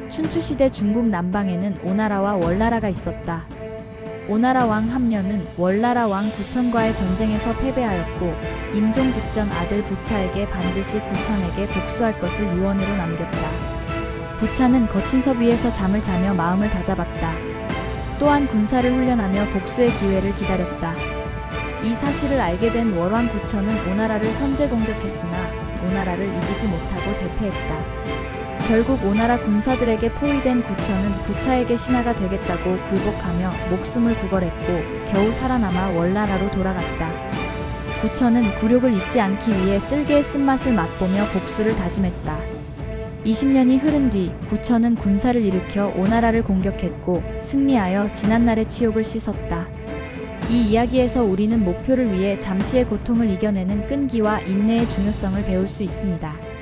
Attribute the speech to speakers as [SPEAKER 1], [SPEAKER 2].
[SPEAKER 1] 춘추시대 중국 남방에는 오나라와 월나라가 있었다. 오나라 왕 함려는 월나라 왕 구천과의 전쟁에서 패배하였고 임종 직전 아들 부차에게 반드시 구천에게 복수할 것을 유언으로 남겼다. 부차는 거친 섭 위에서 잠을 자며 마음을 다잡았다. 또한 군사를 훈련하며 복수의 기회를 기다렸다. 이 사실을 알게 된 월왕 구천은 오나라를 선제 공격했으나 오나라를 이기지 못하고 대패했다. 결국 오나라 군사들에게 포위된 구천은 부차에게 신하가 되겠다고 굴복하며 목숨을 구걸했고 겨우 살아남아 월나라로 돌아갔다. 구천은 굴욕을 잊지 않기 위해 쓸개의 쓴맛을 맛보며 복수를 다짐했다. 20년이 흐른 뒤 구천은 군사를 일으켜 오나라를 공격했고 승리하여 지난날의 치욕을 씻었다. 이 이야기에서 우리는 목표를 위해 잠시의 고통을 이겨내는 끈기와 인내의 중요성을 배울 수 있습니다.